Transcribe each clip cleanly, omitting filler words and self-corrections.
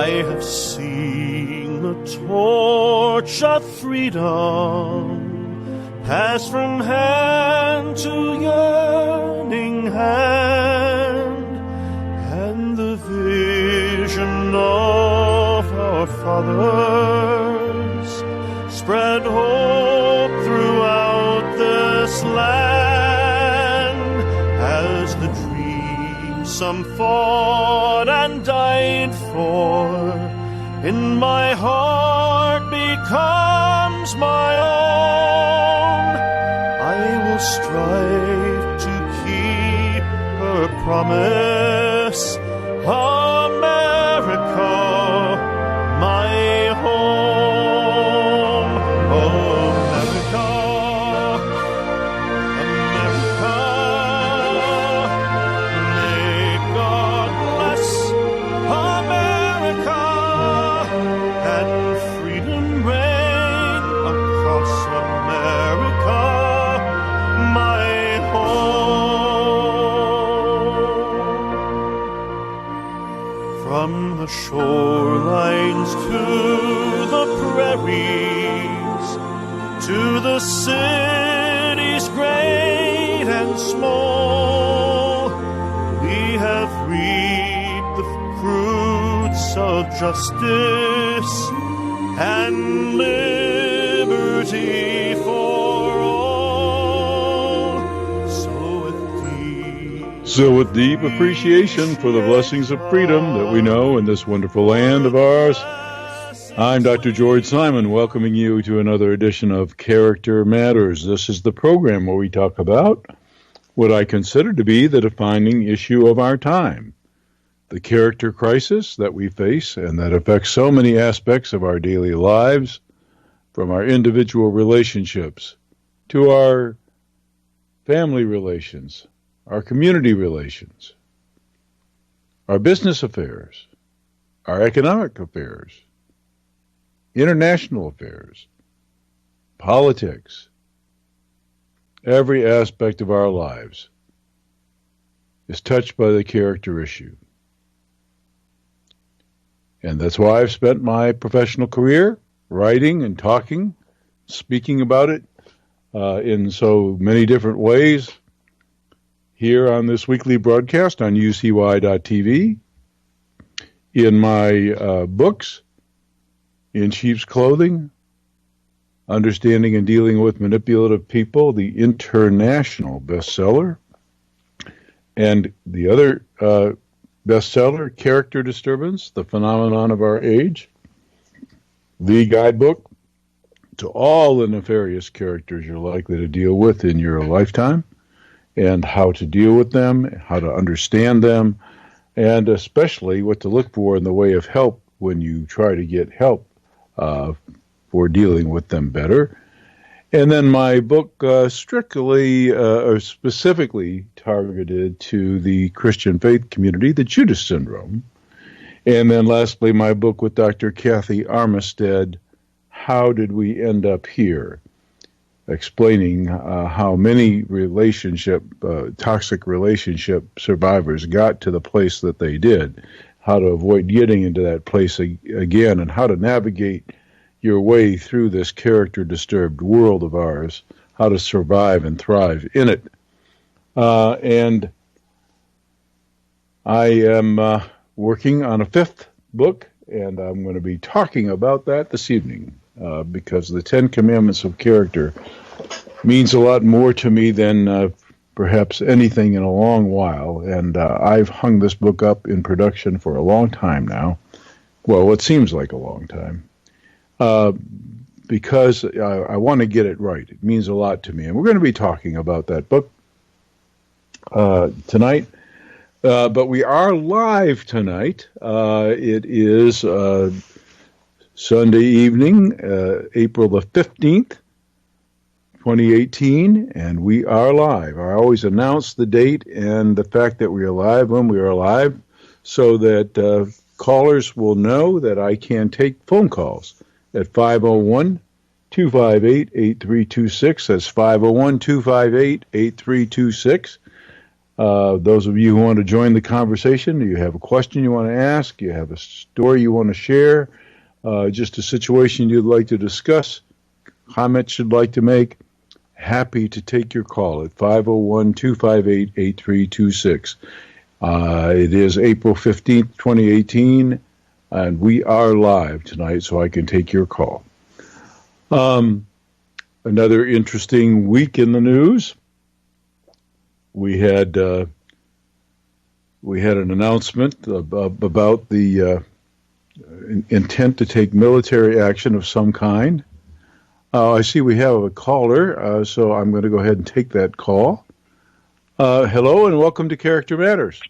I have seen the torch of freedom pass from hand to yearning hand, and the vision of our fathers spread hope throughout this land, as the dream some fought and died for in my heart becomes my own. I will strive to keep her promise, America, my home. America, America, may God bless America, and freedom reign across America, my home. From the shorelines to the prairies, to the cities great and small, we have reaped the fruits of justice and liberty for all. So with deep appreciation for the blessings of freedom that we know in this wonderful land of ours, I'm Dr. George Simon, welcoming you to another edition of Character Matters. This is the program where we talk about what I consider to be the defining issue of our time, the character crisis that we face and that affects so many aspects of our daily lives, from our individual relationships to our family relations, our community relations, our business affairs, our economic affairs, international affairs, politics. Every aspect of our lives is touched by the character issue. And that's why I've spent my professional career writing and talking, speaking about it in so many different ways here on this weekly broadcast on UCY.tv, in my books, In Sheep's Clothing, Understanding and Dealing with Manipulative People, the international bestseller, and the other bestseller, Character Disturbance, The Phenomenon of Our Age, the guidebook to all the nefarious characters you're likely to deal with in your lifetime, and how to deal with them, how to understand them, and especially what to look for in the way of help when you try to get help for dealing with them better. And then my book strictly or specifically targeted to the Christian faith community, The Judas Syndrome. And then lastly, my book with Dr. Kathy Armistead, How Did We End Up Here? Explaining how many toxic relationship survivors got to the place that they did, how to avoid getting into that place again, and how to navigate your way through this character-disturbed world of ours, how to survive and thrive in it. And I am working on a fifth book, and I'm going to be talking about that this evening, because the Ten Commandments of Character means a lot more to me than perhaps anything in a long while, and I've hung this book up in production for a long time now. Well, it seems like a long time. Because I want to get it right. It means a lot to me. And we're going to be talking about that book tonight. But we are live tonight. It is Sunday evening, April the 15th, 2018, and we are live. I always announce the date and the fact that we are live when we are live so that callers will know that I can take phone calls at 501-258-8326. That's 501-258-8326. Those of you who want to join the conversation, you have a question you want to ask, you have a story you want to share, just a situation you'd like to discuss, comments you'd like to make, happy to take your call at 501-258-8326. It is April 15th, 2018, and we are live tonight, so I can take your call. Another interesting week in the news. We had an announcement about the intent to take military action of some kind. I see we have a caller, so I'm going to go ahead and take that call. Hello and welcome to Character Matters.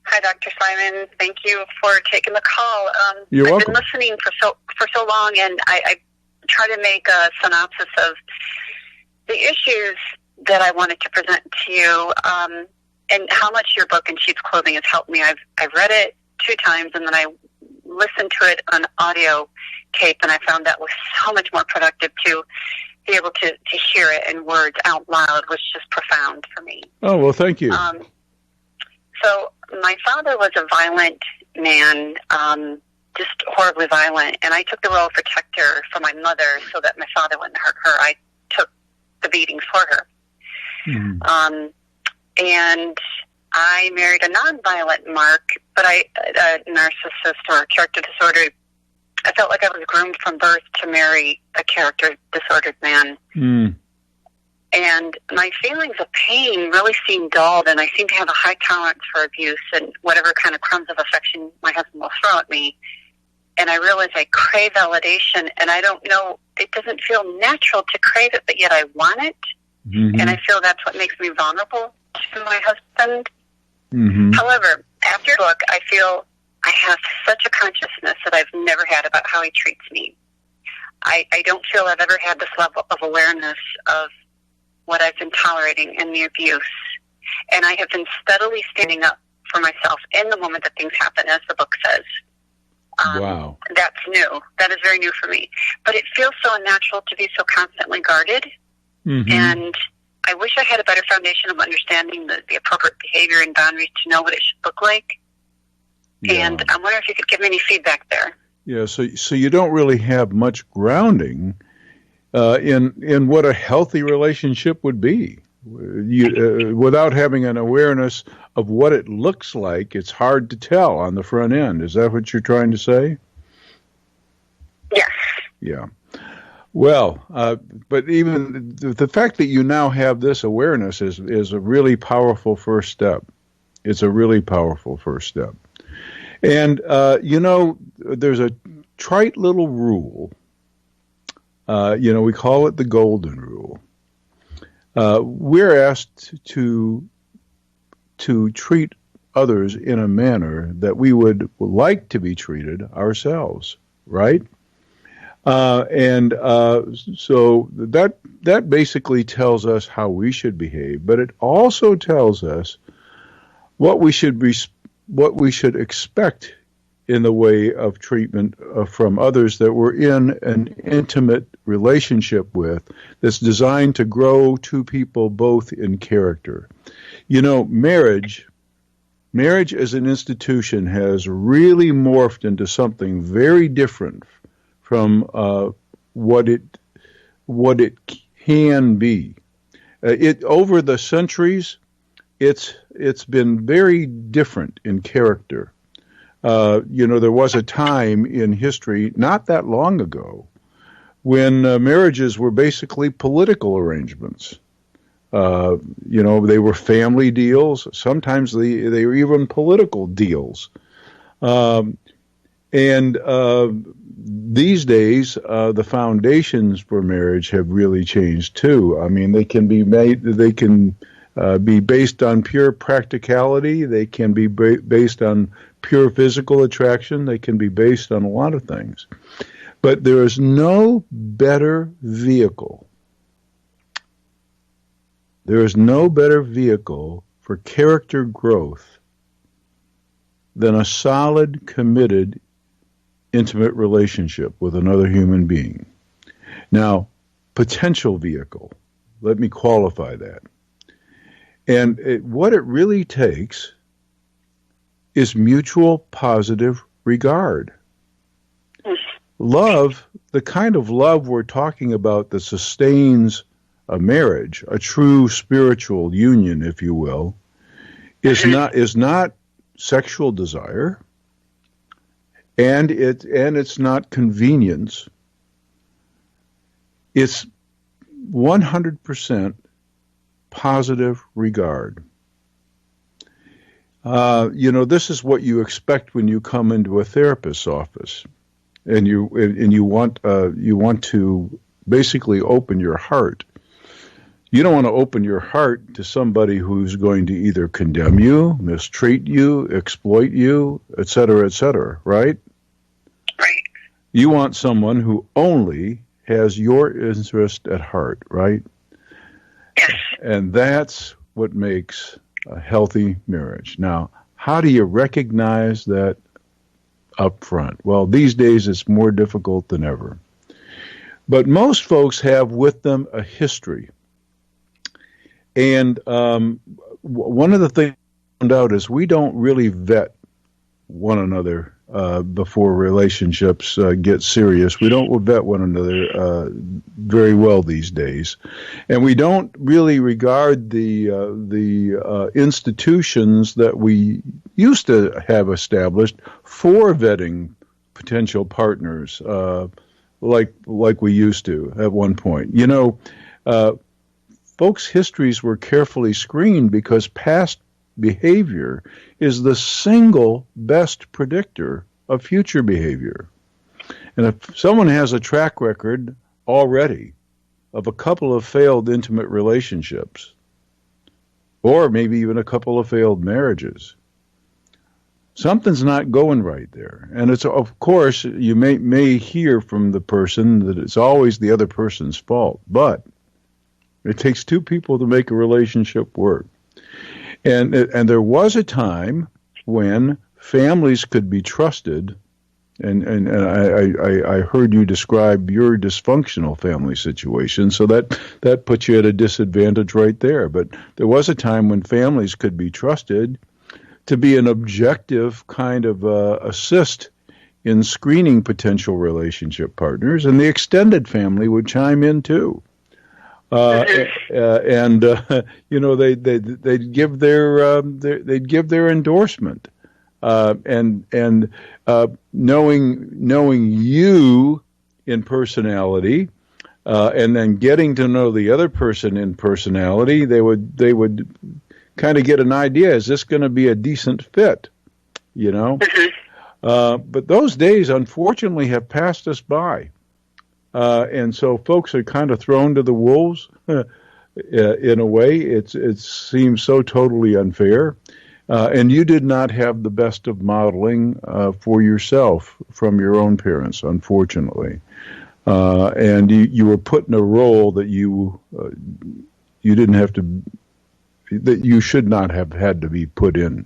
Hi, Dr. Simon. Thank you for taking the call. You're welcome. I've been listening for so long, and I try to make a synopsis of the issues that I wanted to present to you, and how much your book in Sheep's Clothing has helped me. I've read it 2 times, and then I listened to it on audio tape, and I found that was so much more productive to be able to hear it in words out loud was just profound for me. Oh, well, thank you. So my father was a violent man, just horribly violent, and I took the role of protector for my mother so that my father wouldn't hurt her. I took the beatings for her. Mm-hmm. And I married a non-violent Mark, but a narcissist or a character disorder. I felt like I was groomed from birth to marry a character disordered man. Mm. And my feelings of pain really seemed dulled, and I seemed to have a high tolerance for abuse and whatever kind of crumbs of affection my husband will throw at me. And I realized I crave validation, and I don't know, it doesn't feel natural to crave it, but yet I want it. Mm-hmm. And I feel that's what makes me vulnerable to my husband. Mm-hmm. However, after the book, I feel I have such a consciousness that I've never had about how he treats me. I don't feel I've ever had this level of awareness of what I've been tolerating in the abuse. And I have been steadily standing up for myself in the moment that things happen, as the book says. Wow. That's new. That is very new for me. But it feels so unnatural to be so constantly guarded. Mm-hmm. And I wish I had a better foundation of understanding the appropriate behavior and boundaries to know what it should look like. Yeah. And I'm wondering if you could give me any feedback there. Yeah, so you don't really have much grounding in what a healthy relationship would be. Without having an awareness of what it looks like, it's hard to tell on the front end. Is that what you're trying to say? Yes. Yeah. Well, but even the fact that you now have this awareness is a really powerful first step. It's a really powerful first step. And, there's a trite little rule. We call it the golden rule. We're asked to treat others in a manner that we would like to be treated ourselves, right? So that basically tells us how we should behave, but it also tells us what we should expect in the way of treatment from others that we're in an intimate relationship with, that's designed to grow 2 people both in character. Marriage as an institution has really morphed into something very different from what it can be. Over the centuries, it's been very different in character. There was a time in history not that long ago when marriages were basically political arrangements. They were family deals. Sometimes they were even political deals. These days, the foundations for marriage have really changed too. I mean, they can be based on pure practicality. They can be based on pure physical attraction. They can be based on a lot of things. But there is no better vehicle. There is no better vehicle for character growth than a solid, committed, intimate relationship with another human being. Now, potential vehicle, let me qualify that. And what it really takes is mutual positive regard. Love, the kind of love we're talking about that sustains a marriage, a true spiritual union, if you will, is not sexual desire, and it's not convenience. It's 100% positive regard. This is what you expect when you come into a therapist's office, and you want to basically open your heart. You don't want to open your heart to somebody who's going to either condemn you, mistreat you, exploit you, et cetera, right? Right. You want someone who only has your interest at heart, right? Yes. And that's what makes a healthy marriage. Now, how do you recognize that up front? Well, these days it's more difficult than ever. But most folks have with them a history. And one of the things I found out is we don't really vet one another before relationships get serious. We don't vet one another very well these days, and we don't really regard the institutions that we used to have established for vetting potential partners like we used to at one point. Folks' histories were carefully screened because past behavior is the single best predictor of future behavior. And if someone has a track record already of a couple of failed intimate relationships, or maybe even a couple of failed marriages, something's not going right there. And it's, of course, you may hear from the person that it's always the other person's fault, but it takes two people to make a relationship work. And there was a time when families could be trusted, and I heard you describe your dysfunctional family situation, so that puts you at a disadvantage right there. But there was a time when families could be trusted to be an objective kind of assist in screening potential relationship partners, and the extended family would chime in too. They'd give their endorsement, and knowing you in personality, and then getting to know the other person in personality, they would kind of get an idea: is this going to be a decent fit? But those days, unfortunately, have passed us by. And so folks are kind of thrown to the wolves in a way. It seems so totally unfair. And you did not have the best of modeling for yourself from your own parents, unfortunately. And you were put in a role that you didn't have to, that you should not have had to be put in.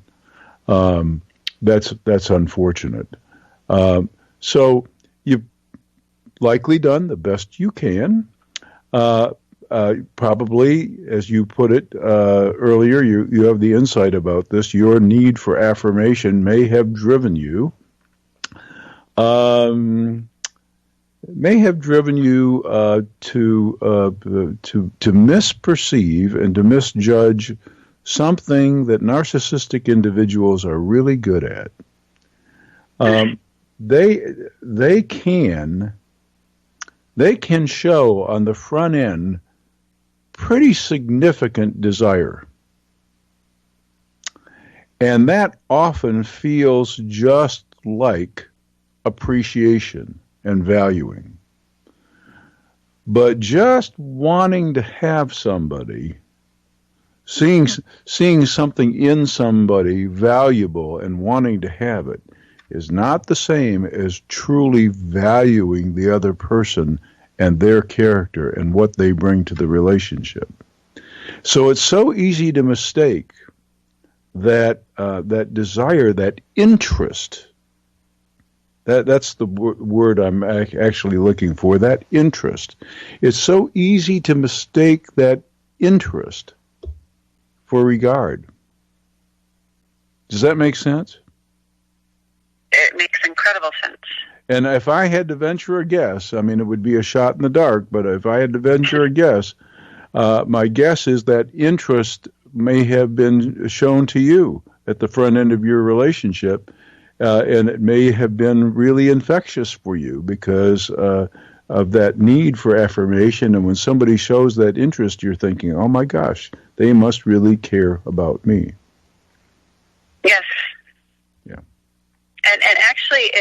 That's unfortunate. So you've likely done the best you can. Probably, as you put it earlier, you have the insight about this. Your need for affirmation may have driven you. To misperceive and to misjudge something that narcissistic individuals are really good at. They can show on the front end pretty significant desire. And that often feels just like appreciation and valuing. But just wanting to have somebody, seeing something in somebody valuable and wanting to have it, is not the same as truly valuing the other person and their character and what they bring to the relationship. So it's so easy to mistake that desire, that interest. That's the word I'm actually looking for, that interest. It's so easy to mistake that interest for regard. Does that make sense? It makes incredible sense. And if I had to venture a guess, I mean, it would be a shot in the dark, but if I had to venture a guess, my guess is that interest may have been shown to you at the front end of your relationship, and it may have been really infectious for you because of that need for affirmation. And when somebody shows that interest, you're thinking, oh my gosh, they must really care about me. Yes. Yeah. And actually,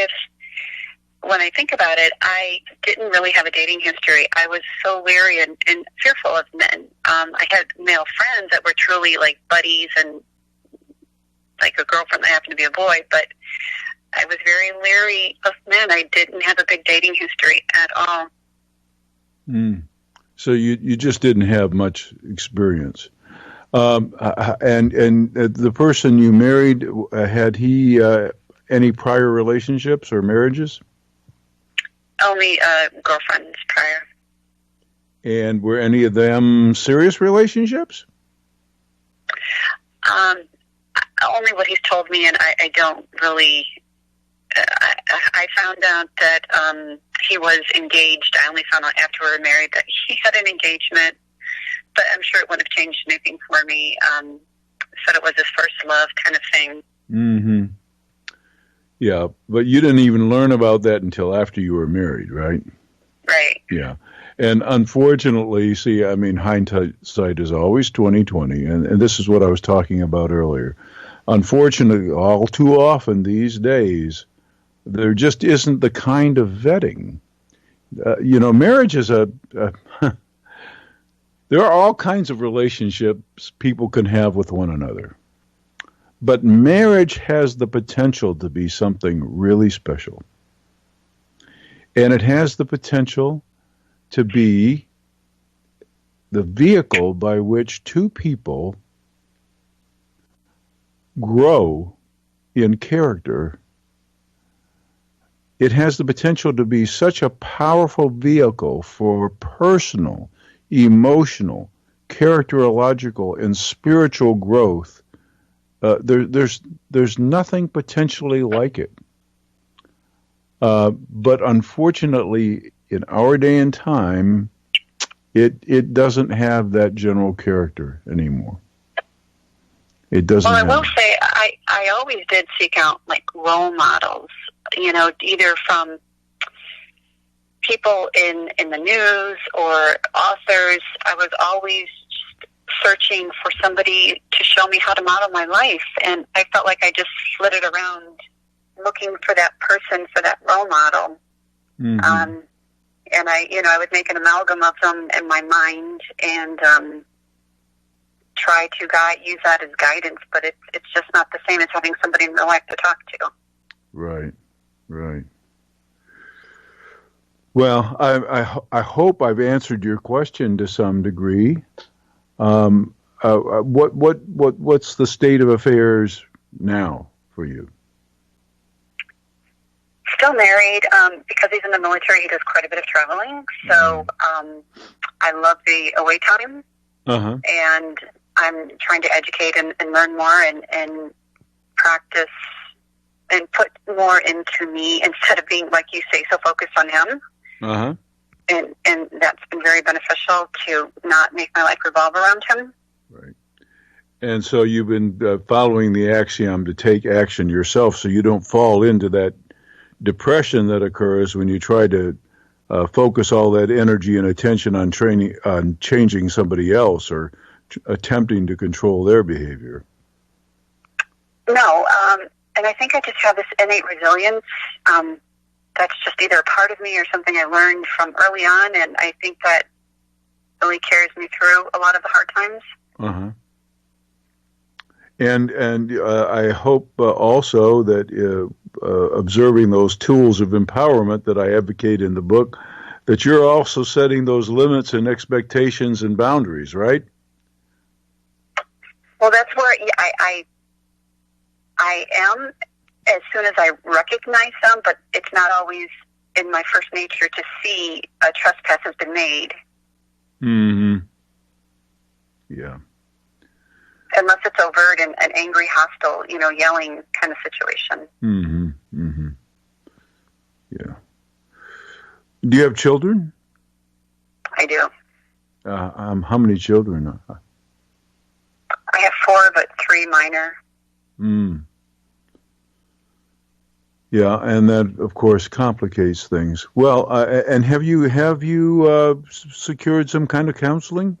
when I think about it, I didn't really have a dating history. I was so wary and fearful of men. I had male friends that were truly like buddies and like a girlfriend that happened to be a boy, but I was very leery of men. I didn't have a big dating history at all. So you just didn't have much experience. And the person you married, had he any prior relationships or marriages? Only girlfriends prior. And were any of them serious relationships? Only what he's told me, and I don't really. I found out that he was engaged. I only found out after we were married that he had an engagement, but I'm sure it wouldn't have changed anything for me. Said it was his first love kind of thing. Mm-hmm. Yeah, but you didn't even learn about that until after you were married, right? Right. Yeah. And unfortunately, see, I mean, hindsight is always 20/20, and this is what I was talking about earlier. Unfortunately, all too often these days, there just isn't the kind of vetting. Marriage is there are all kinds of relationships people can have with one another. But marriage has the potential to be something really special. And it has the potential to be the vehicle by which two people grow in character. It has the potential to be such a powerful vehicle for personal, emotional, characterological, and spiritual growth. There's nothing potentially like it. But unfortunately, in our day and time, it doesn't have that general character anymore. It doesn't. Well, I will say I always did seek out like role models, either from people in the news or authors. I was always searching for somebody to show me how to model my life, and I felt like I just flitted around looking for that person, for that role model. Mm-hmm. And I would make an amalgam of them in my mind and try to use that as guidance, but it's just not the same as having somebody in real life to talk to. Right. Well, I hope I've answered your question to some degree. What's the state of affairs now for you? Still married. Because he's in the military, he does quite a bit of traveling. So I love the away time, and I'm trying to educate and learn more and practice and put more into me instead of being, like you say, so focused on him. And that's been very beneficial to not make my life revolve around him. Right. And so you've been following the axiom to take action yourself so you don't fall into that depression that occurs when you try to focus all that energy and attention on changing somebody else or attempting to control their behavior. No, and I think I just have this innate resilience that's just either a part of me or something I learned from early on, and I think that really carries me through a lot of the hard times. And I hope also that observing those tools of empowerment that I advocate in the book, that you're also setting those limits and expectations and boundaries, right? Well, that's where I am as soon as I recognize them, but it's not always in my first nature to see a trespass has been made. Yeah. unless it's overt and an angry, hostile, yelling kind of situation. Mm-hmm. Mm-hmm. Yeah. Do you have children? I do. How many children? I have 4, but 3 minor. Mm. Yeah, and that, of course, complicates things. Well, and have you secured some kind of counseling?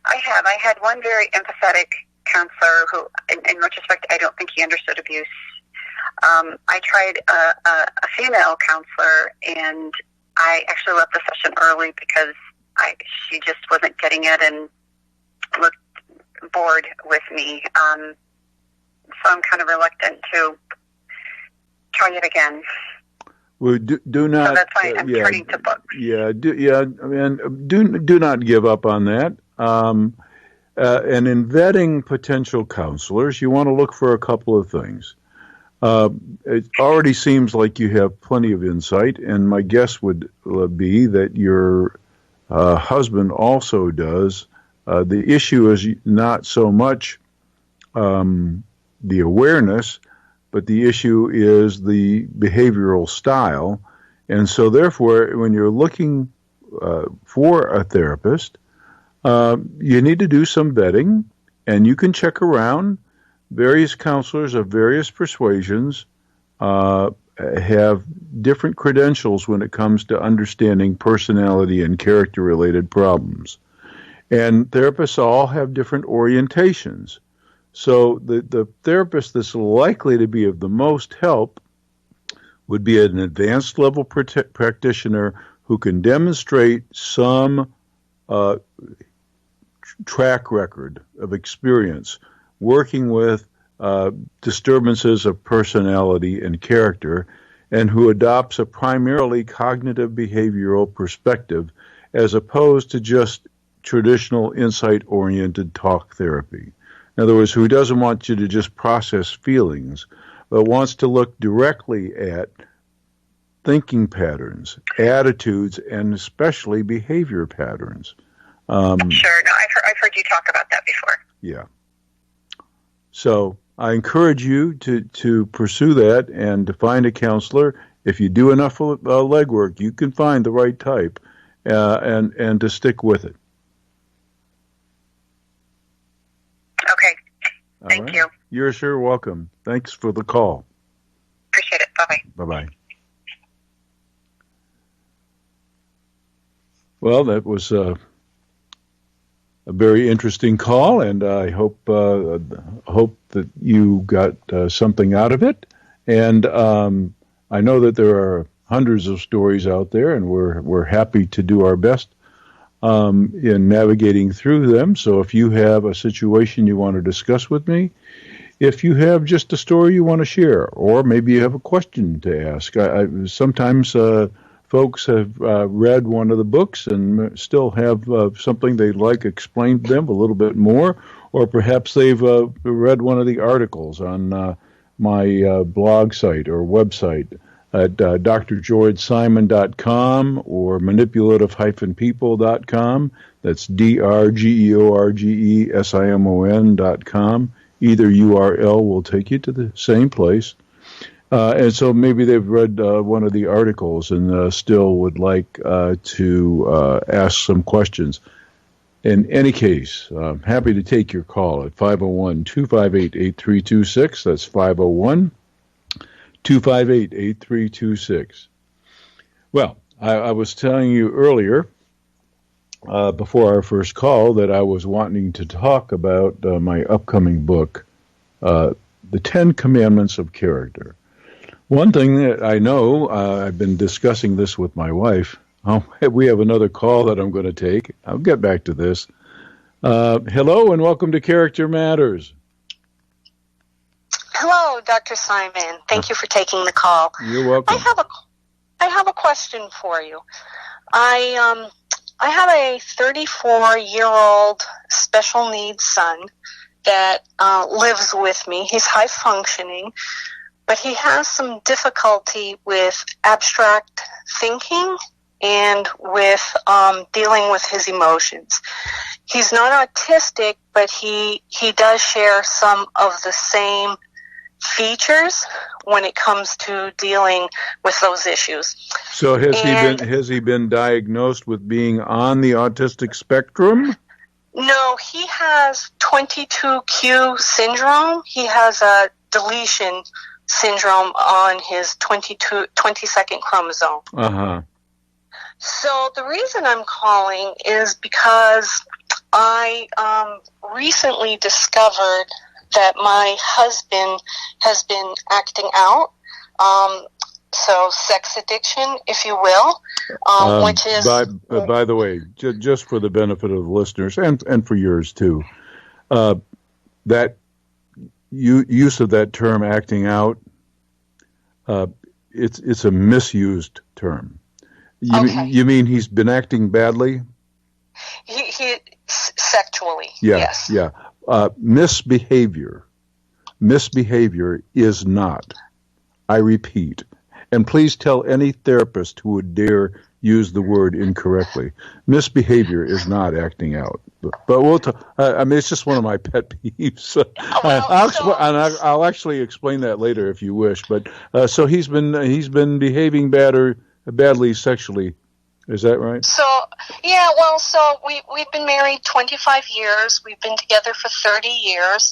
I have. I had one very empathetic counselor who, in retrospect, I don't think he understood abuse. I tried a female counselor, and I actually left the session early because she just wasn't getting it and looked bored with me. So I'm kind of reluctant to try it again. Well, do not. So that's why I'm turning to books. Yeah, do not give up on that. And in vetting potential counselors, you want to look for a couple of things. It already seems like you have plenty of insight, and my guess would be that your husband also does. The issue is not so much the awareness, but the issue is the behavioral style. And so therefore, when you're looking for a therapist, you need to do some vetting, and you can check around. Various counselors of various persuasions have different credentials when it comes to understanding personality and character-related problems. And therapists all have different orientations. So the therapist that's likely to be of the most help would be an advanced level practitioner who can demonstrate some track record of experience working with disturbances of personality and character, and who adopts a primarily cognitive behavioral perspective as opposed to just traditional insight-oriented talk therapy. In other words, who doesn't want you to just process feelings, but wants to look directly at thinking patterns, attitudes, and especially behavior patterns. Sure. No, I've heard you talk about that before. Yeah. So I encourage you to pursue that and to find a counselor. If you do enough legwork, you can find the right type and to stick with it. Okay. Thank you. You're sure welcome. Thanks for the call. Appreciate it. Bye-bye. Bye-bye. Well, that was a very interesting call, and I hope that you got something out of it. And I know that there are hundreds of stories out there, and we're happy to do our best in navigating through them. So if you have a situation you want to discuss with me, if you have just a story you want to share, or maybe you have a question to ask, sometimes folks have read one of the books and still have something they'd like explained to them a little bit more, or perhaps they've read one of the articles on my blog site or website at drgeorgesimon.com or manipulative-people.com. That's drgeorgesimon.com. Either URL will take you to the same place. And so maybe they've read one of the articles and still would like to ask some questions. In any case, I'm happy to take your call at 501-258-8326. That's 501-258-8326. Well, I was telling you earlier, before our first call, that I was wanting to talk about my upcoming book, The 10 Commandments of Character. One thing that I know, I've been discussing this with my wife. We have another call that I'm going to take. I'll get back to this. Hello and welcome to Character Matters. Hello, Dr. Simon. Thank you for taking the call. You're welcome. I have a question for you. I have a 34-year-old special needs son that lives with me. He's high functioning, but he has some difficulty with abstract thinking and with dealing with his emotions. He's not autistic, but he does share some of the same features when it comes to dealing with those issues. So has he been diagnosed with being on the autistic spectrum? No, he has 22q syndrome. He has a deletion syndrome on his 22nd chromosome. Uh-huh. So the reason I'm calling is because I recently discovered that my husband has been acting out. So sex addiction, if you will, which is... By the way, just for the benefit of the listeners and for yours too, that use of that term acting out, it's a misused term. You mean he's been acting badly? He sexually, yeah, yes. Yeah. Misbehavior is not, I repeat, and please tell any therapist who would dare use the word incorrectly, misbehavior is not acting out. But we'll it's just one of my pet peeves. I'll actually explain that later if you wish. But so he's been behaving badly sexually. Is that right? So we've been married 25 years. We've been together for 30 years.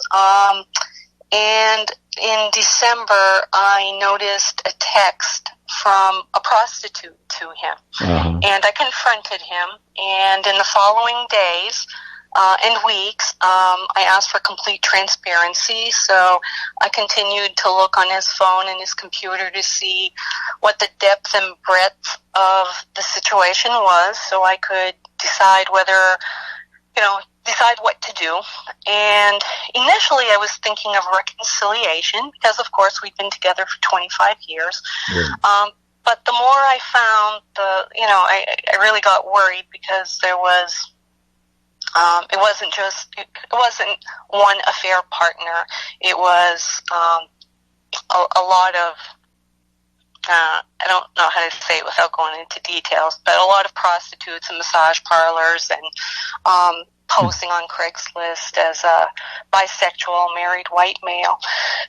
And in December, I noticed a text from a prostitute to him. Uh-huh. And I confronted him. And in the following days and weeks, I asked for complete transparency. So I continued to look on his phone and his computer to see what the depth and breadth of the situation was, so I could decide decide what to do. And initially I was thinking of reconciliation because, of course, we've been together for 25 years. Yeah. But the more I found, I really got worried because there was, it wasn't one affair partner. It was a lot of, I don't know how to say it without going into details, but a lot of prostitutes and massage parlors and posting on Craigslist as a bisexual married white male.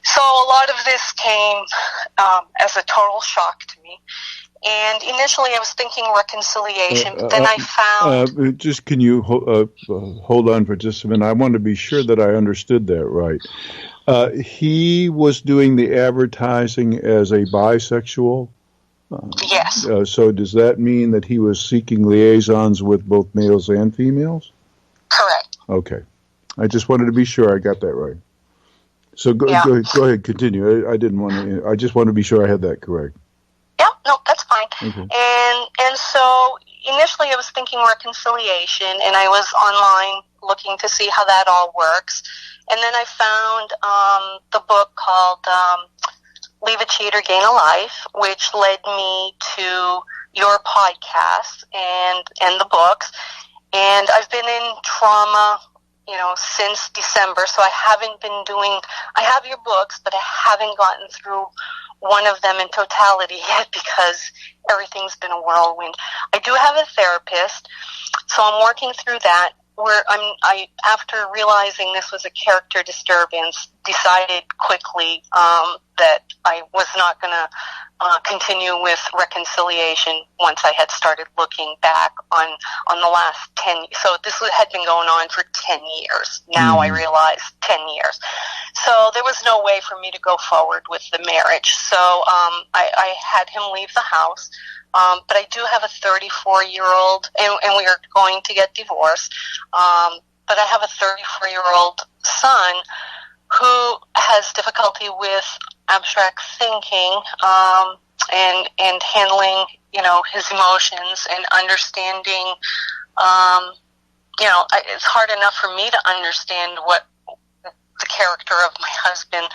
So a lot of this came as a total shock to me. And initially I was thinking reconciliation, but then I found... just can you hold on for just a minute? I want to be sure that I understood that right. He was doing the advertising as a bisexual? Yes. So does that mean that he was seeking liaisons with both males and females? Correct. Okay. I just wanted to be sure I got that right. So go ahead, continue. I just wanted to be sure I had that correct. Yeah, no, that's fine. Okay. And so initially I was thinking reconciliation, and I was online looking to see how that all works. And then I found the book called Leave a Cheater, Gain a Life, which led me to your podcast and the books. And I've been in trauma, since December, so I have your books, but I haven't gotten through one of them in totality yet because everything's been a whirlwind. I do have a therapist, so I'm working through that. I after realizing this was a character disturbance, decided quickly that I was not going to continue with reconciliation once I had started looking back on the last 10 years. So this had been going on for 10 years. Now I realize 10 years. So there was no way for me to go forward with the marriage. So I had him leave the house. But I do have a 34-year-old, and we are going to get divorced. But I have a 34-year-old son who has difficulty with abstract thinking and handling, his emotions and understanding. It's hard enough for me to understand what the character of my husband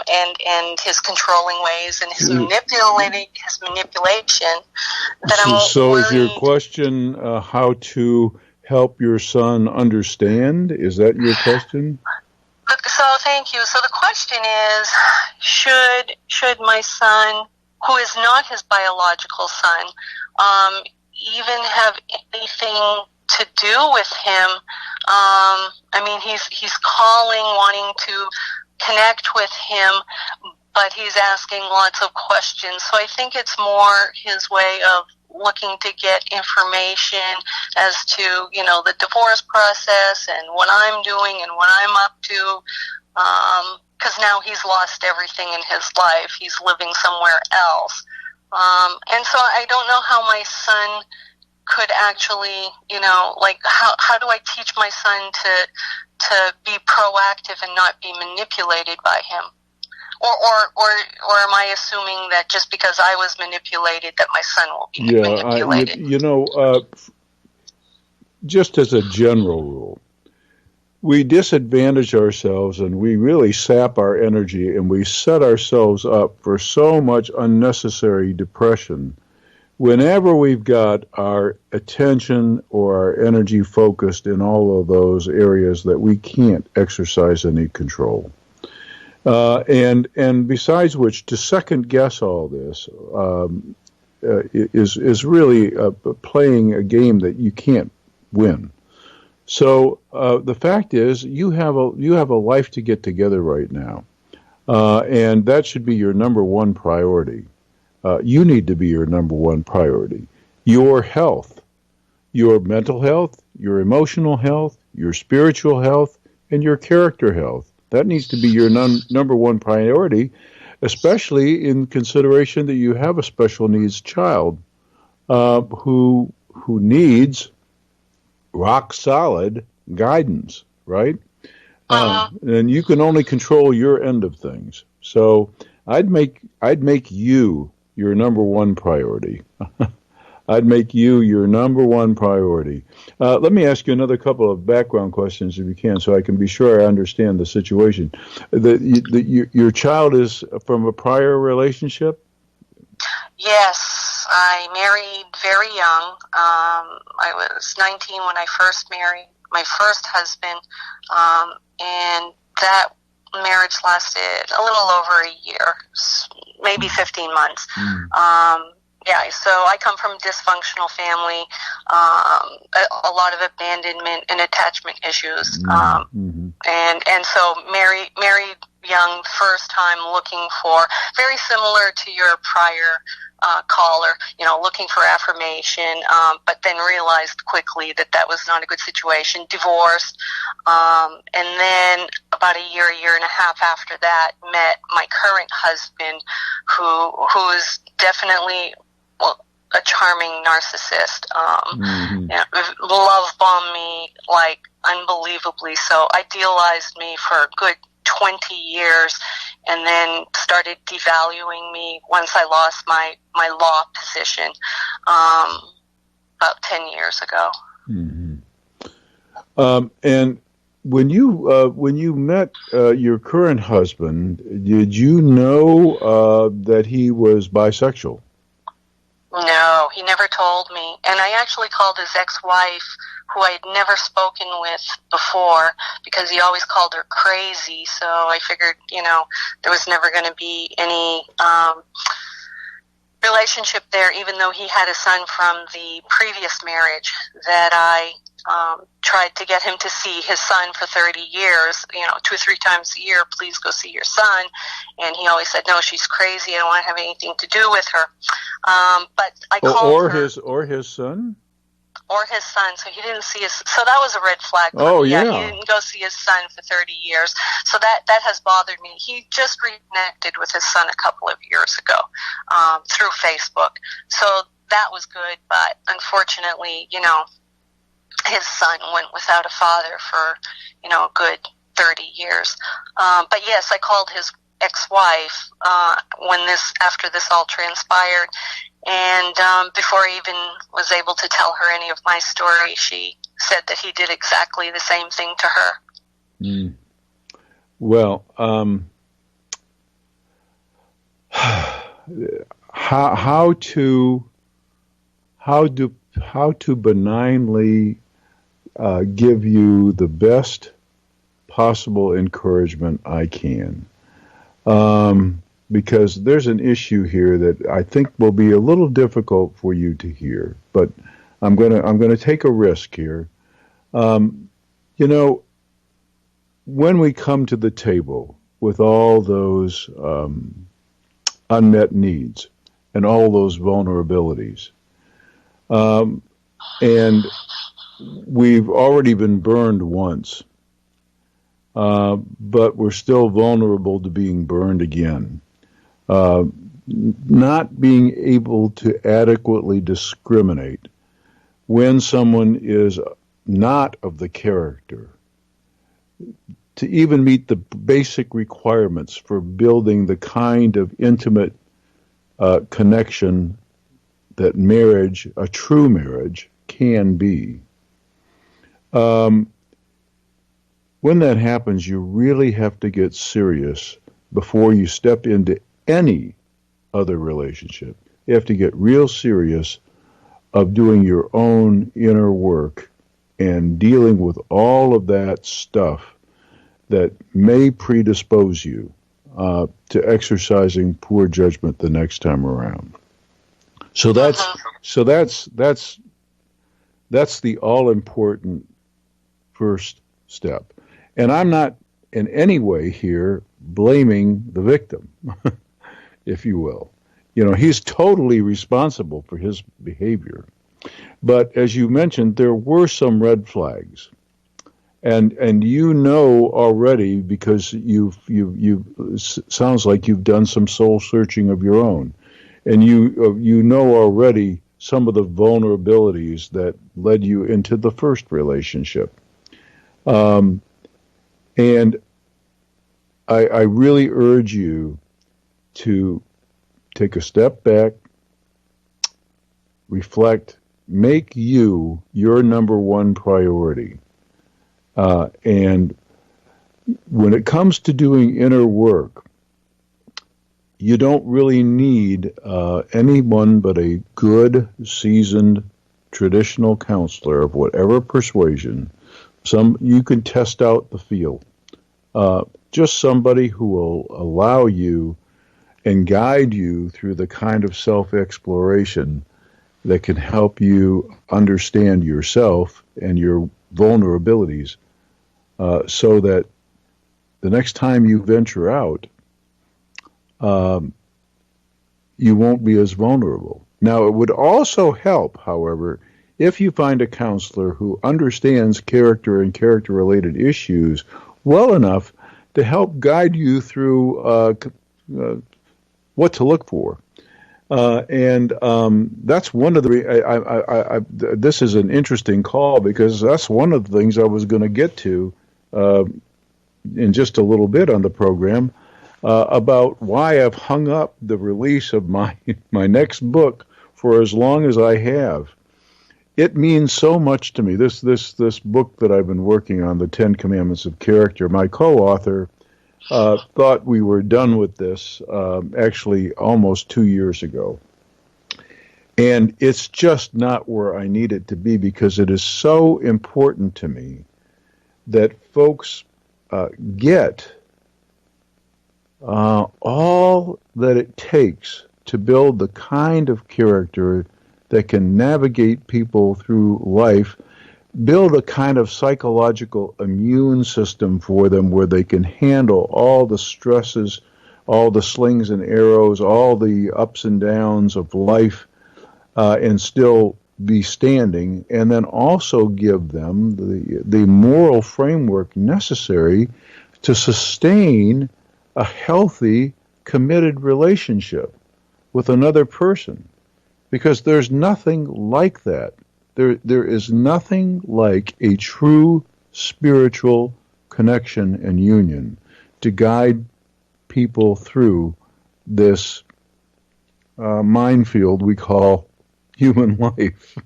and his controlling ways and his manipulation. That I'm so worried. Is your question how to help your son understand? Is that your question? So thank you. So the question is, should my son, who is not his biological son, even have anything to do with him. I mean, he's calling, wanting to connect with him, but he's asking lots of questions. So I think it's more his way of looking to get information as to, you know, the divorce process and what I'm doing and what I'm up to. Because now he's lost everything in his life. He's living somewhere else. And so I don't know how my son could actually, you know, like, how do I teach my son to be proactive and not be manipulated by him? Or am I assuming that just because I was manipulated that my son will be manipulated? You know, just as a general rule, we disadvantage ourselves and we really sap our energy and we set ourselves up for so much unnecessary depression whenever we've got our attention or our energy focused in all of those areas that we can't exercise any control. And besides which, to second guess all this is really playing a game that you can't win. So the fact is, you have a life to get together right now, and that should be your number one priority. You need to be your number one priority. Your health, your mental health, your emotional health, your spiritual health, and your character health. That needs to be your number one priority, especially in consideration that you have a special needs child who needs rock solid guidance, right? And you can only control your end of things. So I'd make you your number one priority. I'd make you your number one priority. Let me ask you another couple of background questions, if you can, so I can be sure I understand the situation. Your child is from a prior relationship? Yes, I married very young. I was 19 when I first married my first husband, and that marriage lasted a little over a year, maybe 15 months. Yeah, so I come from a dysfunctional family, a lot of abandonment and attachment issues, and so married young, first time, looking for, very similar to your prior caller, you know, looking for affirmation, but then realized quickly that was not a good situation, divorced, and then about a year and a half after that, met my current husband, who is definitely, well, a charming narcissist, love bombed me like unbelievably so, idealized me for a good 20 years, and then started devaluing me once I lost my law position about 10 years ago. And when you met your current husband, did you know that he was bisexual? No, he never told me. And I actually called his ex-wife, who I had never spoken with before, because he always called her crazy. So I figured, you know, there was never going to be any relationship there, even though he had a son from the previous marriage that I tried to get him to see his son for 30 years, you know, 2 or 3 times a year, please go see your son. And he always said, no, she's crazy, I don't want to have anything to do with her. But I called her. Or his son? Or his son, so he didn't see his, so that was a red flag. He didn't go see his son for 30 years. So that has bothered me. He just reconnected with his son a couple of years ago through Facebook. So that was good, but unfortunately, you know, his son went without a father for, you know, a good 30 years. But yes, I called his ex-wife after this all transpired, and before I even was able to tell her any of my story, she said that he did exactly the same thing to her. Well, how to benignly give you the best possible encouragement I can. because there's an issue here that I think will be a little difficult for you to hear. But I'm gonna take a risk here. Um, you know, when we come to the table with all those unmet needs and all those vulnerabilities, and we've already been burned once, but we're still vulnerable to being burned again. Uh, Not being able to adequately discriminate when someone is not of the character to even meet the basic requirements for building the kind of intimate connection that marriage, a true marriage, can be. Um, when that happens, you really have to get serious before you step into any other relationship. You have to get real serious of doing your own inner work and dealing with all of that stuff that may predispose you to exercising poor judgment the next time around. So that's the all important first step. And I'm not in any way here blaming the victim, if you will. You know, he's totally responsible for his behavior. But as you mentioned, there were some red flags. And you know already, because sounds like you've done some soul searching of your own, and you know already some of the vulnerabilities that led you into the first relationship. And I really urge you to take a step back, reflect, make you your number one priority. And when it comes to doing inner work, you don't really need anyone but a good, seasoned, traditional counselor of whatever persuasion. You can test out the field. Just somebody who will allow you and guide you through the kind of self-exploration that can help you understand yourself and your vulnerabilities, so that the next time you venture out, you won't be as vulnerable. Now, it would also help, however, if you find a counselor who understands character and character-related issues well enough to help guide you through what to look for. And that's one of the. This is an interesting call, because that's one of the things I was going to get to in just a little bit on the program, about why I've hung up the release of my next book for as long as I have. It means so much to me. This book that I've been working on, The 10 Commandments of Character. My co-author thought we were done with this actually almost 2 years ago. And it's just not where I need it to be, because it is so important to me that folks get all that it takes to build the kind of character that can navigate people through life, build a kind of psychological immune system for them where they can handle all the stresses, all the slings and arrows, all the ups and downs of life, and still be standing, and then also give them the moral framework necessary to sustain a healthy, committed relationship with another person. Because there's nothing like that. There is nothing like a true spiritual connection and union to guide people through this minefield we call human life.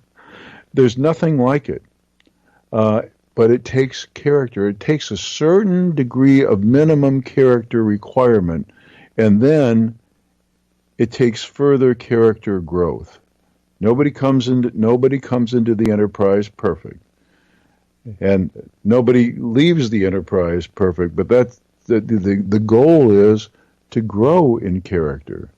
There's nothing like it. But it takes character. It takes a certain degree of minimum character requirement, and then it takes further character growth. Nobody comes into the enterprise perfect, and nobody leaves the enterprise perfect. But that's the goal is to grow in character.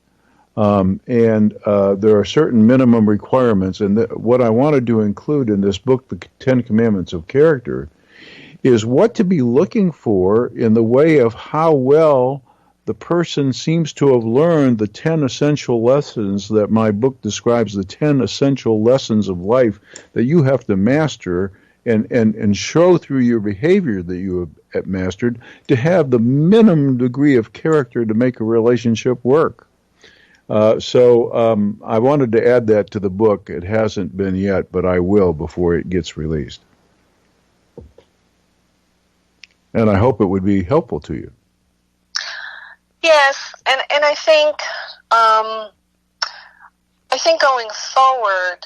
And there are certain minimum requirements. And what I wanted to include in this book, The 10 Commandments of Character, is what to be looking for in the way of how well the person seems to have learned the 10 essential lessons that my book describes, the 10 essential lessons of life that you have to master and show through your behavior that you have mastered to have the minimum degree of character to make a relationship work. So I wanted to add that to the book. It hasn't been yet, but I will before it gets released. And I hope it would be helpful to you. Yes, and I think going forward,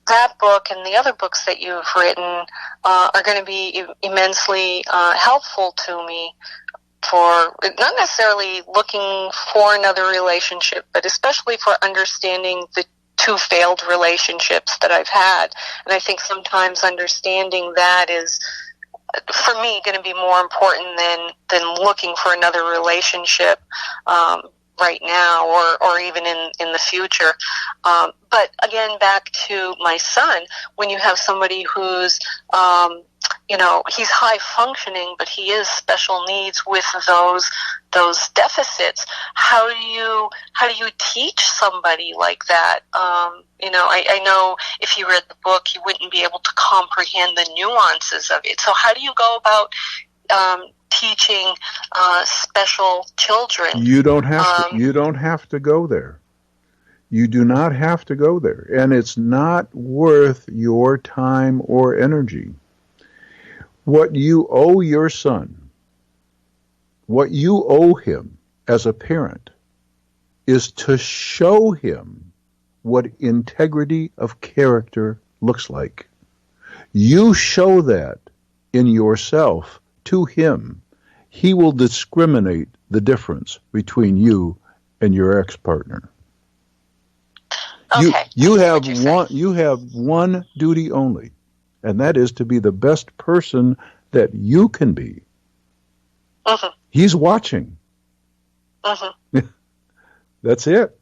that book and the other books that you've written are going to be immensely helpful to me for not necessarily looking for another relationship, but especially for understanding the 2 failed relationships that I've had. And I think sometimes understanding that is, for me, going to be more important than looking for another relationship right now or even in the future. But again, back to my son, when you have somebody who's he's high functioning, but he is special needs with those deficits. How do you teach somebody like that? I know if he read the book, he wouldn't be able to comprehend the nuances of it. So how do you go about teaching special children? You don't have to. You don't have to go there. You do not have to go there, and it's not worth your time or energy. What you owe your son, what you owe him as a parent, is to show him what integrity of character looks like. You show that in yourself to him. He will discriminate the difference between you and your ex-partner. Okay. You have one duty only, and that is to be the best person that you can be. Mm-hmm. He's watching. Mm-hmm. That's it.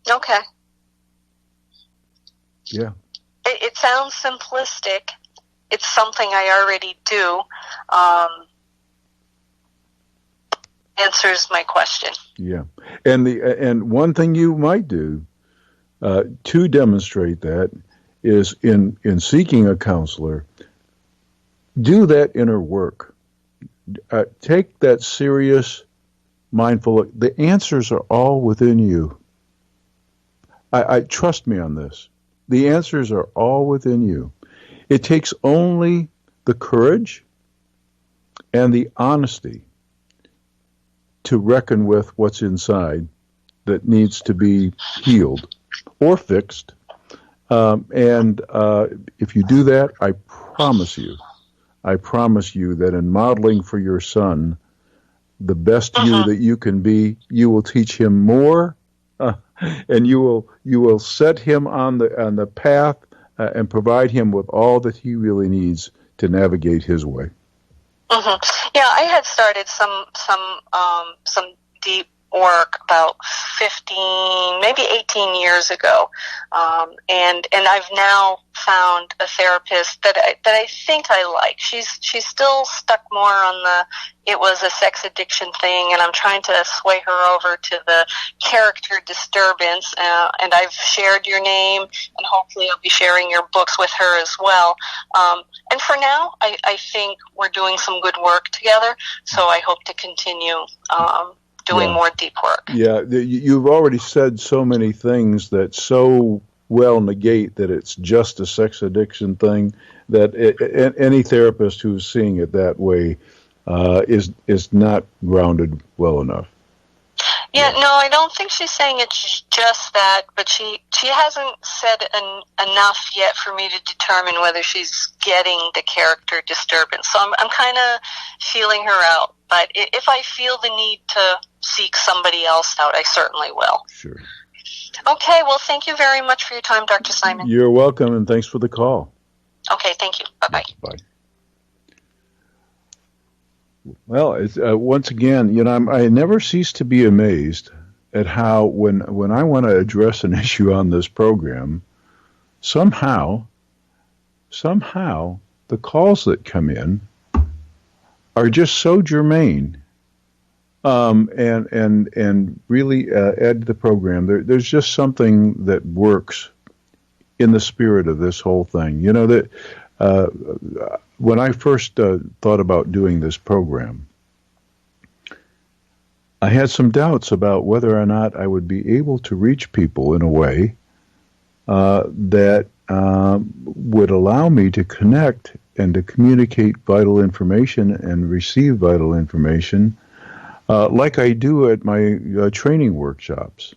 Okay. Yeah. It sounds simplistic. It's something I already do. Answers my question. Yeah. And one thing you might do to demonstrate that is in seeking a counselor, do that inner work. Take that serious, mindful look. The answers are all within you. I trust me on this. The answers are all within you. It takes only the courage and the honesty to reckon with what's inside that needs to be healed or fixed. And if you do that, I promise you that in modeling for your son the best you that you can be, you will teach him more, and you will set him on the path and provide him with all that he really needs to navigate his way. Mm-hmm. Yeah, I had started some deep work about 15, maybe 18 years ago, and I've now found a therapist that I think I like. She's still stuck more on the it was a sex addiction thing, and I'm trying to sway her over to the character disturbance. And I've shared your name, and hopefully I'll be sharing your books with her as well. And for now, I think we're doing some good work together. So I hope to continue doing more deep work. Yeah, you've already said so many things that so well negate that it's just a sex addiction thing, that any therapist who's seeing it that way is not grounded well enough. Yeah, no, I don't think she's saying it's just that, but she hasn't said enough yet for me to determine whether she's getting the character disturbance. So I'm kind of feeling her out. But if I feel the need to seek somebody else out, I certainly will. Sure. Okay, well, thank you very much for your time, Dr. Simon. You're welcome, and thanks for the call. Okay, thank you. Bye-bye. Bye. Well, it's, once again, I never cease to be amazed at how when I want to address an issue on this program, somehow the calls that come in are just so germane, and really add to the program. There's just something that works in the spirit of this whole thing. That when I first thought about doing this program, I had some doubts about whether or not I would be able to reach people in a way that would allow me to connect and to communicate vital information and receive vital information like I do at my training workshops.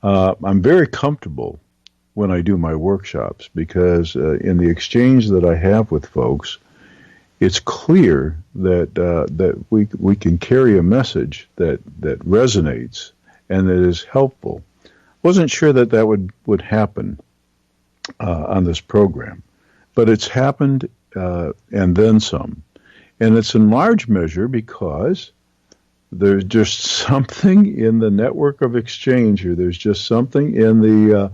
I'm very comfortable when I do my workshops because in the exchange that I have with folks, it's clear that we can carry a message that resonates and that is helpful. Wasn't sure that would happen on this program, but it's happened and then some, and it's in large measure because there's just something in the network of exchange here. There's just something in the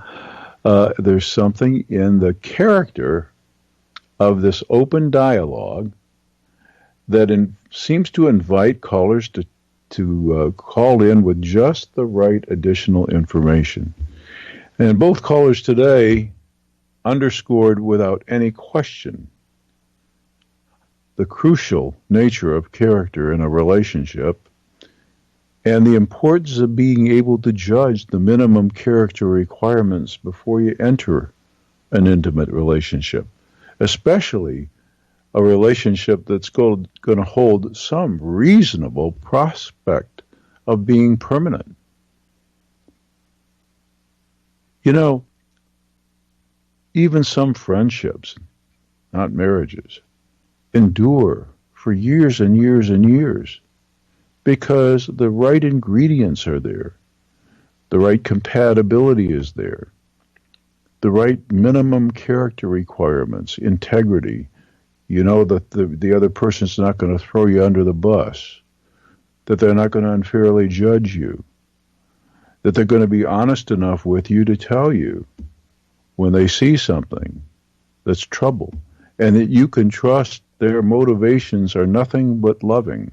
character of this open dialogue that seems to invite callers to call in with just the right additional information. And both callers today underscored without any question the crucial nature of character in a relationship and the importance of being able to judge the minimum character requirements before you enter an intimate relationship, especially a relationship that's going to hold some reasonable prospect of being permanent. Even some friendships, not marriages, endure for years and years and years because the right ingredients are there, the right compatibility is there, the right minimum character requirements, integrity. That the other person's not going to throw you under the bus, that they're not going to unfairly judge you, that they're going to be honest enough with you to tell you when they see something that's trouble, and that you can trust their motivations are nothing but loving.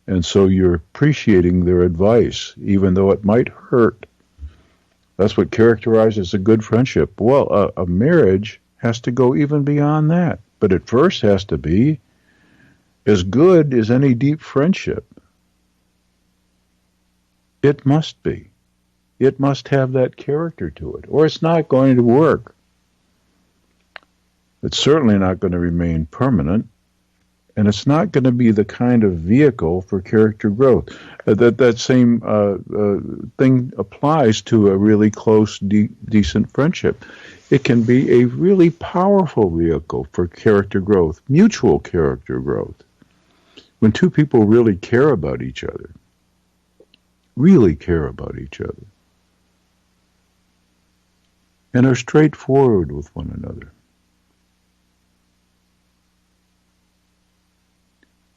And so you're appreciating their advice, even though it might hurt. That's what characterizes a good friendship. Well, a marriage has to go even beyond that. But it first has to be as good as any deep friendship. It must be. It must have that character to it, or it's not going to work. It's certainly not going to remain permanent, and it's not going to be the kind of vehicle for character growth. That same thing applies to a really close, decent friendship. It can be a really powerful vehicle for character growth, mutual character growth. When two people really care about each other, and are straightforward with one another.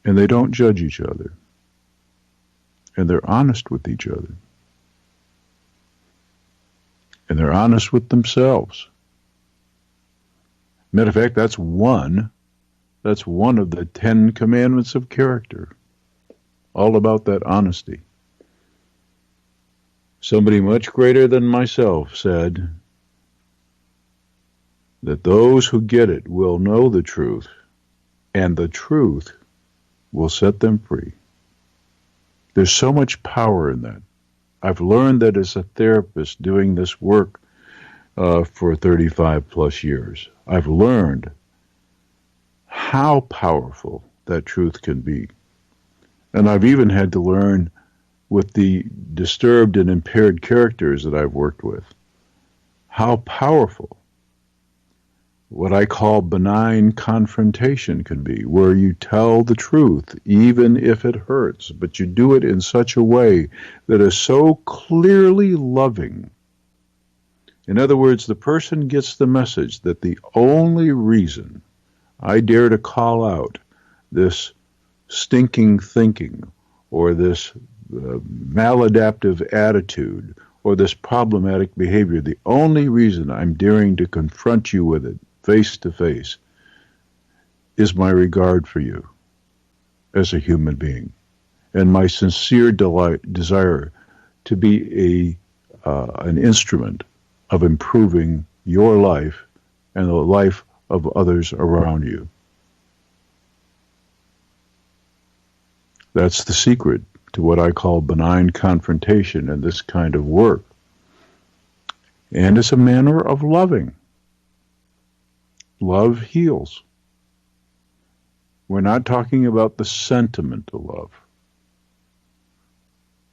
And they don't judge each other. And they're honest with each other. And they're honest with themselves. Matter of fact, that's one of the 10 commandments of character. All about that honesty. Somebody much greater than myself said that those who get it will know the truth, and the truth will set them free. There's so much power in that. I've learned that as a therapist doing this work for 35 plus years. I've learned how powerful that truth can be. And I've even had to learn with the disturbed and impaired characters that I've worked with, how powerful what I call benign confrontation can be, where you tell the truth, even if it hurts, but you do it in such a way that is so clearly loving. In other words, the person gets the message that the only reason I dare to call out this stinking thinking or this maladaptive attitude or this problematic behavior, the only reason I'm daring to confront you with it face to face is my regard for you as a human being and my sincere desire to be an instrument of improving your life and the life of others around you. That's the secret to what I call benign confrontation in this kind of work. And it's a manner of loving. Love heals. We're not talking about the sentiment of love.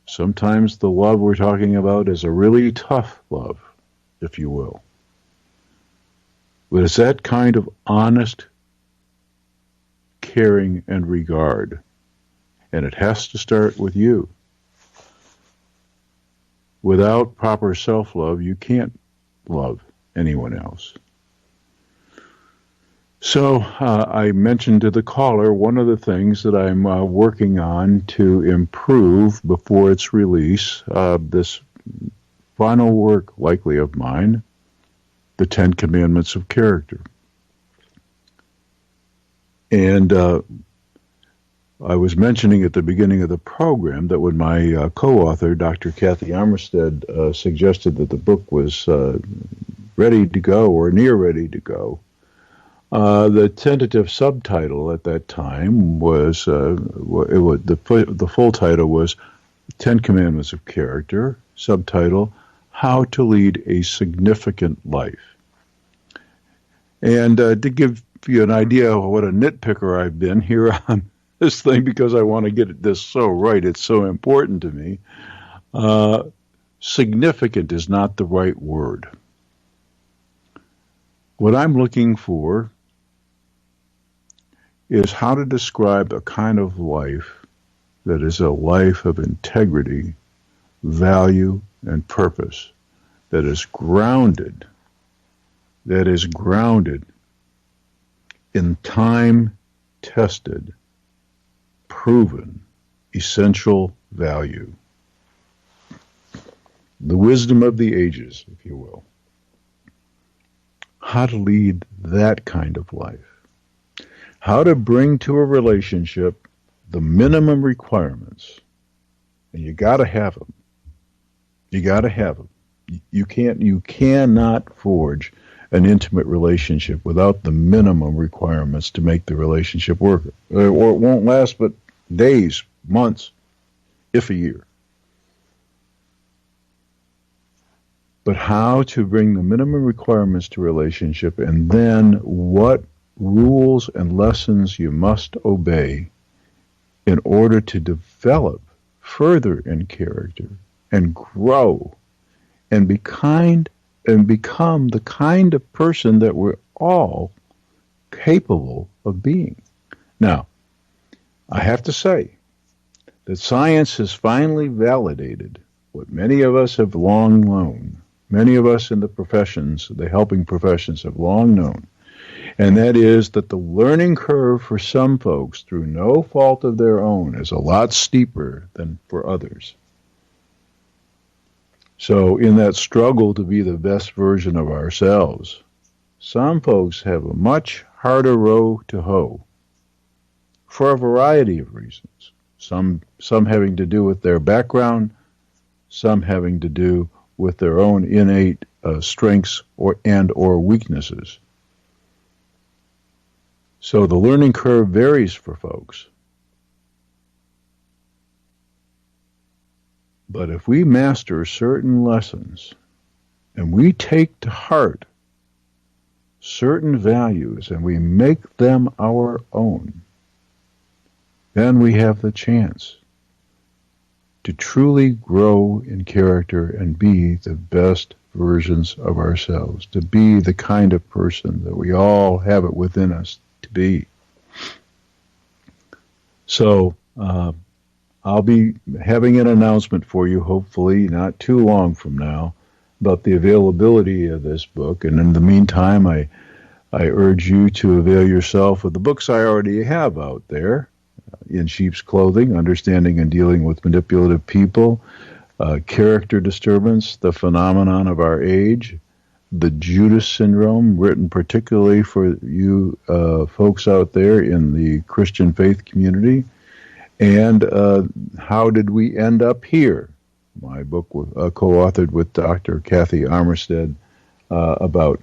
Sometimes the love we're talking about is a really tough love, if you will. But it's that kind of honest, caring, and regard. And it has to start with you. Without proper self-love, you can't love anyone else. So I mentioned to the caller one of the things that I'm working on to improve before its release, this final work likely of mine, the 10 Commandments of Character. And I was mentioning at the beginning of the program that when my co-author, Dr. Kathy Armistead, suggested that the book was ready to go or near ready to go, the tentative subtitle at that time was, the full title was 10 Commandments of Character, subtitle, How to Lead a Significant Life. And to give you an idea of what a nitpicker I've been here on this thing, because I want to get this so right, it's so important to me, significant is not the right word. What I'm looking for is how to describe a kind of life that is a life of integrity, value, and purpose, that is grounded in time-tested, proven, essential value. The wisdom of the ages, if you will. How to lead that kind of life. How to bring to a relationship the minimum requirements. And you got to have them. You got to have them. You cannot forge an intimate relationship without the minimum requirements to make the relationship work. Or it won't last but days, months, if a year. But how to bring the minimum requirements to relationship, and then what rules and lessons you must obey in order to develop further in character and grow and be kind and become the kind of person that we're all capable of being. Now, I have to say that science has finally validated what many of us have long known. Many of us in the professions, the helping professions, have long known. And that is that the learning curve for some folks, through no fault of their own, is a lot steeper than for others. So in that struggle to be the best version of ourselves, some folks have a much harder row to hoe for a variety of reasons. Some having to do with their background, some having to do with their own innate strengths or weaknesses. So the learning curve varies for folks. But if we master certain lessons and we take to heart certain values and we make them our own, then we have the chance to truly grow in character and be the best versions of ourselves, to be the kind of person that we all have it within us to be. So I'll be having an announcement for you, hopefully not too long from now, about the availability of this book. And in the meantime, I urge you to avail yourself of the books I already have out there. in sheep's clothing, understanding and dealing with manipulative people, character disturbance, the phenomenon of our age, the Judas syndrome, written particularly for you folks out there in the Christian faith community, and how did we end up here? My book co-authored with Dr. Kathy Armistead about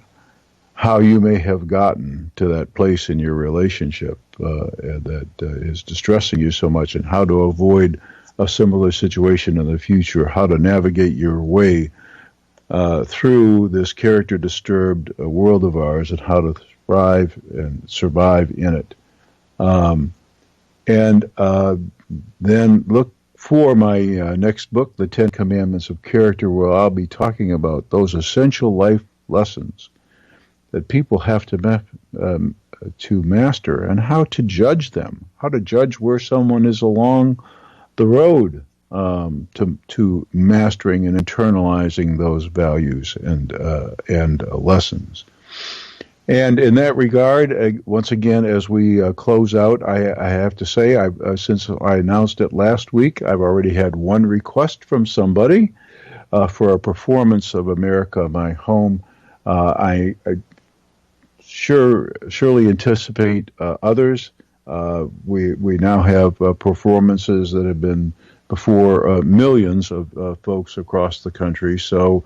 how you may have gotten to that place in your relationship that is distressing you so much, and how to avoid a similar situation in the future, how to navigate your way through this character-disturbed world of ours, and how to thrive and survive in it. Then look for my next book, The 10 Commandments of Character, where I'll be talking about those essential life lessons that people have to master, and how to judge them, how to judge where someone is along the road to mastering and internalizing those values and lessons. And in that regard, once again, as we close out, I have to say, since I announced it last week, I've already had one request from somebody for a performance of America, My Home. I surely anticipate others. We now have performances that have been before millions of folks across the country. So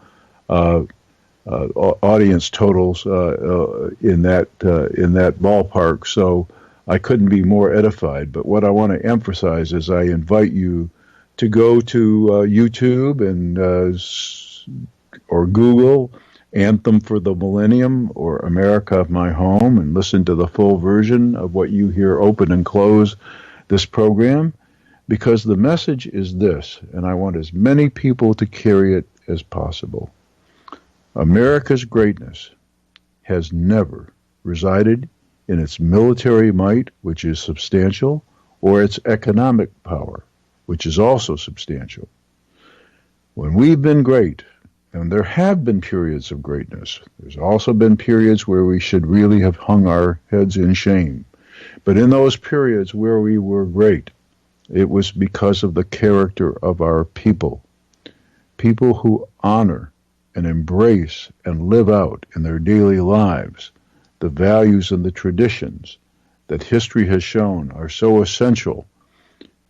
audience totals in that ballpark. So I couldn't be more edified. But what I want to emphasize is I invite you to go to YouTube and or Google Anthem for the Millennium or America, My Home, and listen to the full version of what you hear open and close this program, because the message is this, and I want as many people to carry it as possible. America's greatness has never resided in its military might, which is substantial, or its economic power, which is also substantial. When we've been great, and there have been periods of greatness, there's also been periods where we should really have hung our heads in shame. But in those periods where we were great, it was because of the character of our people. People who honor and embrace and live out in their daily lives the values and the traditions that history has shown are so essential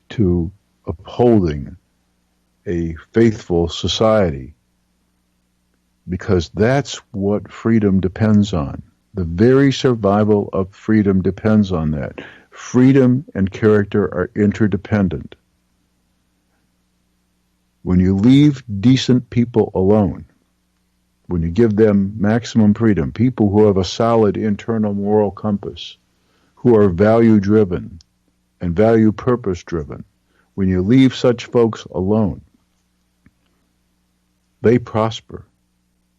to upholding a faithful society, because that's what freedom depends on. The very survival of freedom depends on that. Freedom and character are interdependent. When you leave decent people alone, when you give them maximum freedom, people who have a solid internal moral compass, who are value-driven and value-purpose-driven, when you leave such folks alone, they prosper,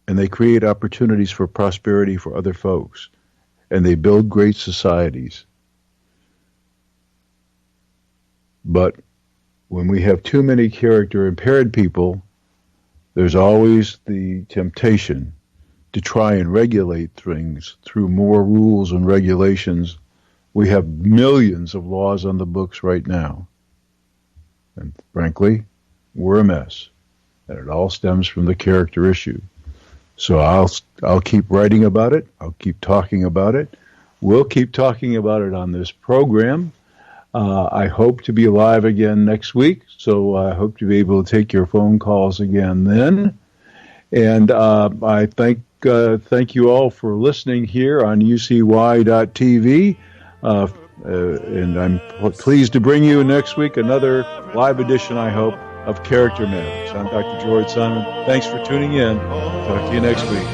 and they create opportunities for prosperity for other folks, and they build great societies. But when we have too many character-impaired people, there's always the temptation to try and regulate things through more rules and regulations. We have millions of laws on the books right now. And frankly, we're a mess. And it all stems from the character issue. So I'll keep writing about it. I'll keep talking about it. We'll keep talking about it on this program. I hope to be live again next week, so I hope to be able to take your phone calls again then. And I thank you all for listening here on UCY.tv. And I'm pleased to bring you next week another live edition, I hope, of Character Matters. I'm Dr. George Simon. Thanks for tuning in. Talk to you next week.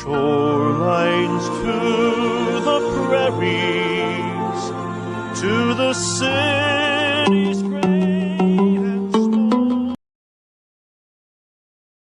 Shorelines to the prairies, to the sea.